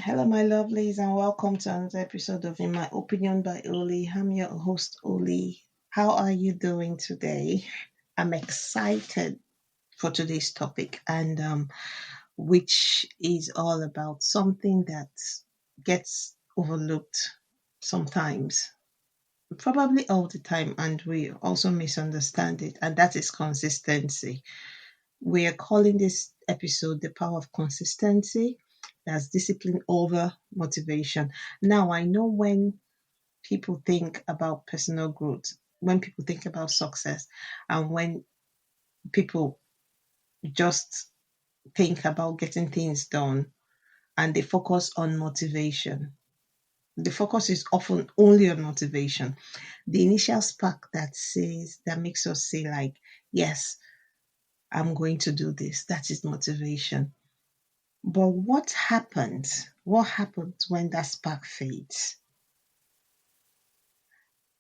Hello, my lovelies, and welcome to another episode of In My Opinion by Oli. I'm your host, Oli. How are you doing today? I'm excited for today's topic, and which is all about something that gets overlooked sometimes, probably all the time, and we also misunderstand it, and that is consistency. We are calling this episode The Power of Consistency. That's discipline over motivation. Now, I know when people think about personal growth, when people think about success, and when people just think about getting things done and they focus on motivation, the focus is often only on motivation. The initial spark that makes us say, like, yes, I'm going to do this. That is motivation. But what happens? What happens when that spark fades?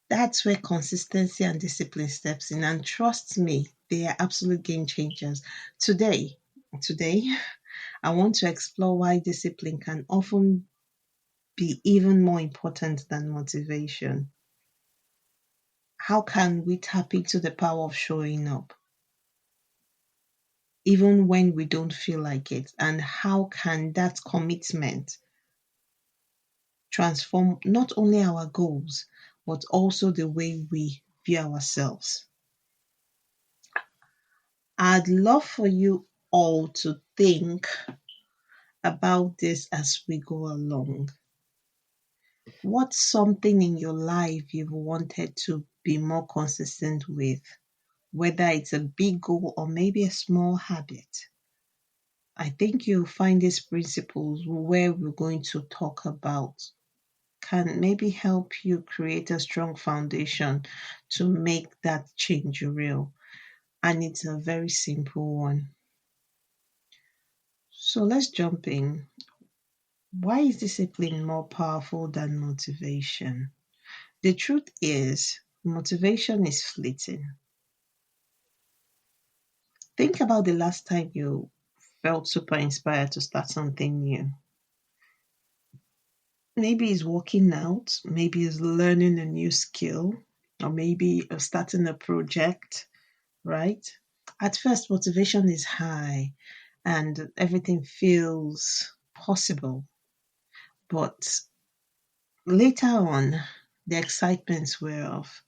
That's where consistency and discipline steps in. And trust me, they are absolute game changers. Today, today, I want to explore why discipline can often be even more important than motivation. How can we tap into the power of showing up, even when we don't feel like it? And how can that commitment transform not only our goals, but also the way we view ourselves? I'd love for you all to think about this as we go along. What's something in your life you've wanted to be more consistent with, whether it's a big goal or maybe a small habit? I think you'll find these principles where we're going to talk about can maybe help you create a strong foundation to make that change real. And it's a very simple one. So let's jump in. Why is discipline more powerful than motivation? The truth is, motivation is fleeting. Think about the last time you felt super inspired to start something new. Maybe it's working out, maybe it's learning a new skill, or maybe starting a project, right? At first, motivation is high and everything feels possible. But later on, the excitements wear off.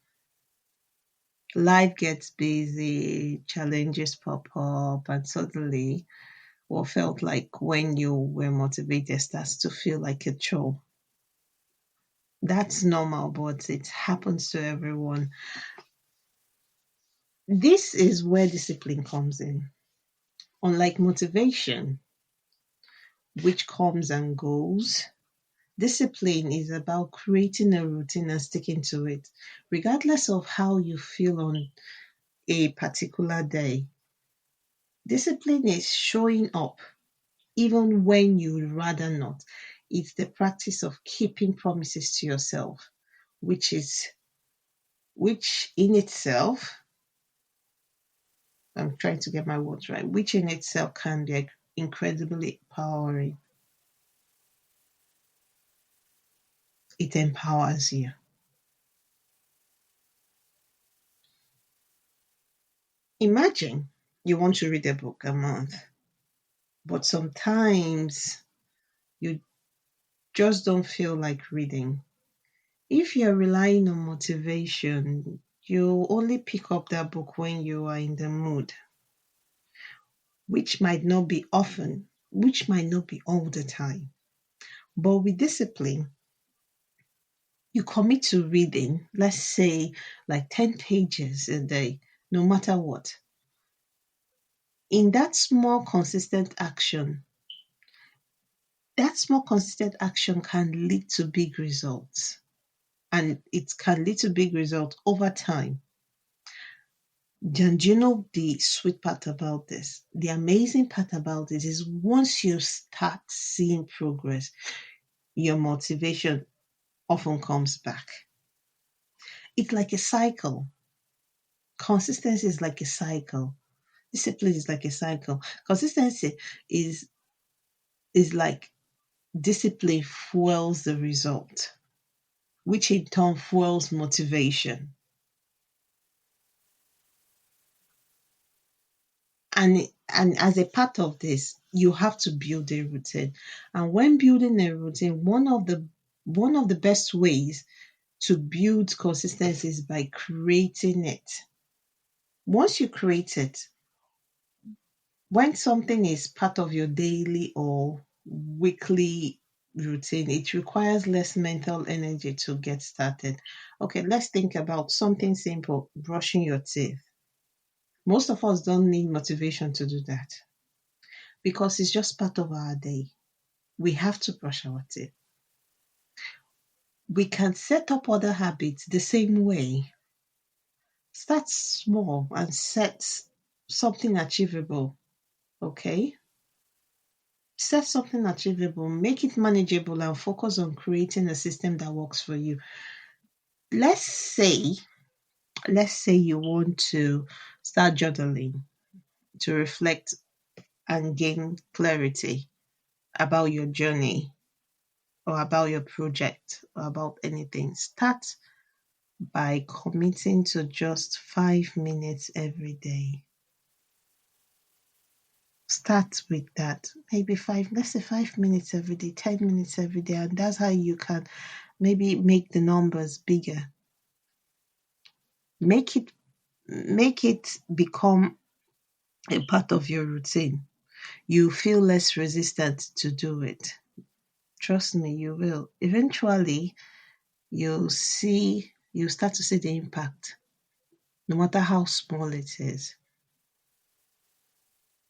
Life gets busy, challenges pop up, and suddenly what felt like when you were motivated starts to feel like a chore. That's normal, but it happens to everyone. This is where discipline comes in. Unlike motivation, which comes and goes, discipline is about creating a routine and sticking to it, regardless of how you feel on a particular day. Discipline is showing up even when you'd rather not. It's the practice of keeping promises to yourself, which is which in itself, I'm trying to get my words right, which in itself can be incredibly empowering. It empowers you. Imagine you want to read a book a month, but sometimes you just don't feel like reading. If you're relying on motivation, you only pick up that book when you are in the mood, which might not be often, which might not be all the time. But with discipline, you commit to reading, let's say like 10 pages a day, no matter what. In that small consistent action can lead to big results. And it can lead to big results over time. Do you know the sweet part about this? The amazing part about this is once you start seeing progress, your motivation often comes back. It's like a cycle. Consistency is like a cycle. Discipline is like a cycle. Consistency is like discipline fuels the result, which in turn fuels motivation. And as a part of this, you have to build a routine. And when building a routine, one of the best ways to build consistency is by creating it. Once you create it, when something is part of your daily or weekly routine, it requires less mental energy to get started. Okay, let's think about something simple, brushing your teeth. Most of us don't need motivation to do that because it's just part of our day. We have to brush our teeth. We can set up other habits the same way. Start small and set something achievable. Okay? Set something achievable, make it manageable, and focus on creating a system that works for you. Let's say, let's say you want to start journaling to reflect and gain clarity about your journey or about your project or about anything. Start by committing to just 5 minutes every day. Start with that. Maybe five, let's say 5 minutes every day, 10 minutes every day. And that's how you can maybe make the numbers bigger. Make it become a part of your routine. You feel less resistant to do it. Trust me, you will. Eventually, you start to see the impact, no matter how small it is,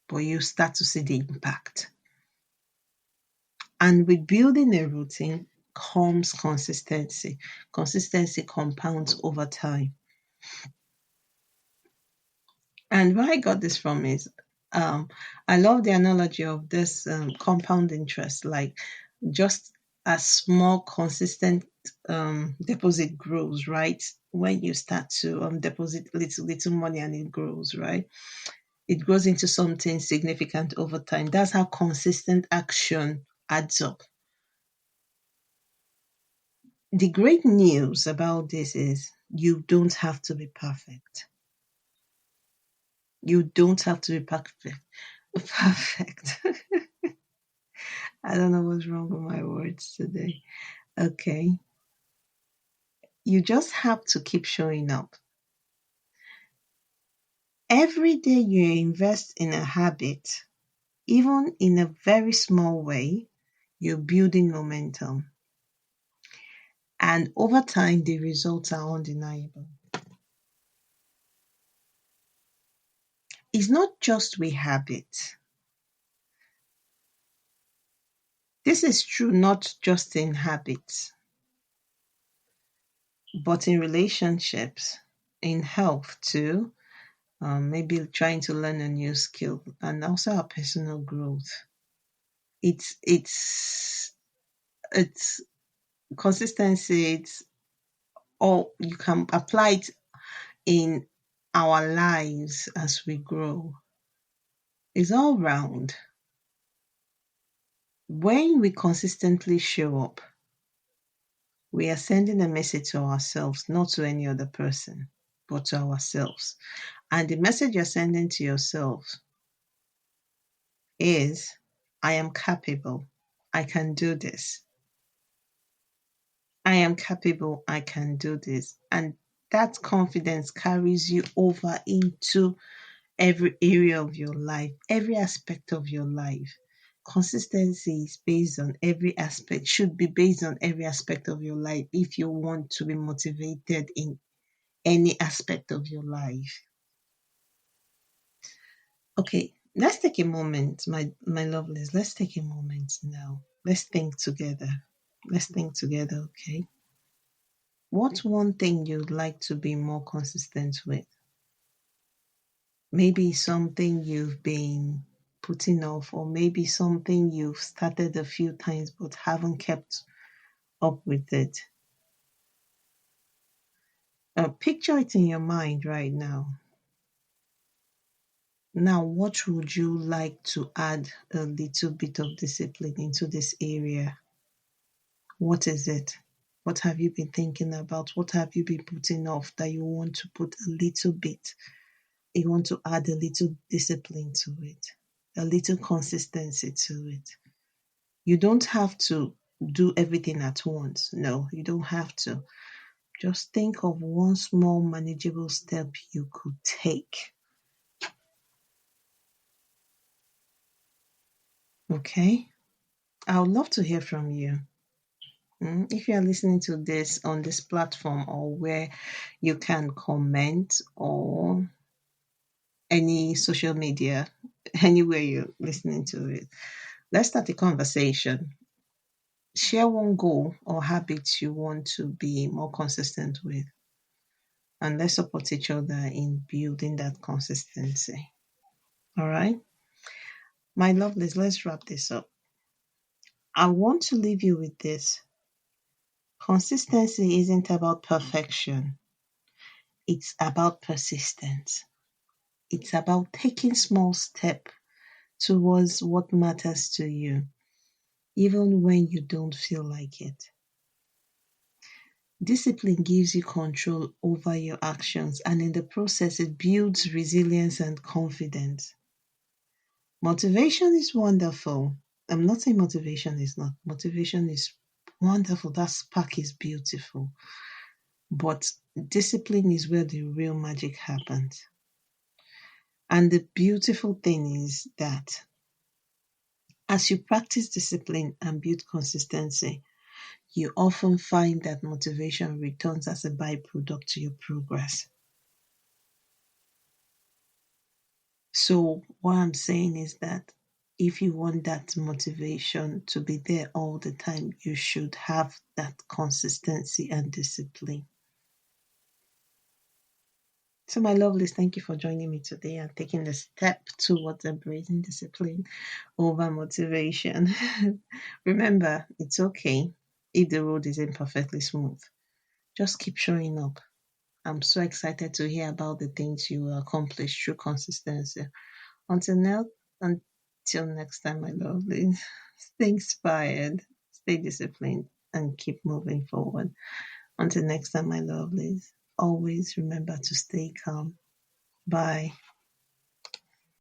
but you start to see the impact. And with building a routine comes consistency. Consistency compounds over time. And where I got this from is um, I love the analogy of this compound interest, like just a small, consistent deposit grows, right? When you start to deposit little money and it grows, right? It grows into something significant over time. That's how consistent action adds up. The great news about this is you don't have to be perfect. You don't have to be perfect. Perfect. I don't know what's wrong with my words today. Okay. You just have to keep showing up. Every day you invest in a habit, even in a very small way, you're building momentum. And over time, the results are undeniable. It's not just with habits. This is true not just in habits, but in relationships, in health too, maybe trying to learn a new skill, and also our personal growth. It's it's it's consistency. It's all you can apply it in our lives as we grow. It's all round. When we consistently show up, we are sending a message to ourselves, not to any other person, but to ourselves. And the message you're sending to yourself is I am capable. I can do this. I am capable. I can do this. And that confidence carries you over into every area of your life, every aspect of your life. Consistency is based on every aspect, should be based on every aspect of your life if you want to be motivated in any aspect of your life. Okay, let's take a moment, my lovelies. Let's take a moment now. Let's think together. Let's think together, okay? What's one thing you'd like to be more consistent with? Maybe something you've been putting off, or maybe something you've started a few times but haven't kept up with it. Picture it in your mind right now. Now, what would you like to add a little bit of discipline into this area? What is it? What have you been thinking about? What have you been putting off that you want to put a little bit? You want to add a little discipline to it, a little consistency to it. You don't have to do everything at once. No, you don't have to. Just think of one small manageable step you could take. Okay? I would love to hear from you. If you are listening to this on this platform or where you can comment or any social media, anywhere you're listening to it, let's start a conversation. Share one goal or habit you want to be more consistent with, and let's support each other in building that consistency. All right, my lovelies, let's wrap this up. I want to leave you with this. Consistency isn't about perfection, it's about persistence. It's about taking small steps towards what matters to you, even when you don't feel like it. Discipline gives you control over your actions, and in the process, it builds resilience and confidence. Motivation is wonderful. I'm not saying motivation is not. Motivation is wonderful. That spark is beautiful. But discipline is where the real magic happens. And the beautiful thing is that as you practice discipline and build consistency, you often find that motivation returns as a byproduct to your progress. So, what I'm saying is that if you want that motivation to be there all the time, you should have that consistency and discipline. So, my lovelies, thank you for joining me today and taking the step towards embracing discipline over motivation. Remember, it's okay if the road isn't perfectly smooth. Just keep showing up. I'm so excited to hear about the things you will accomplish through consistency. Until now, until next time, my lovelies, stay inspired, stay disciplined, and keep moving forward. Until next time, my lovelies, always remember to stay calm. Bye.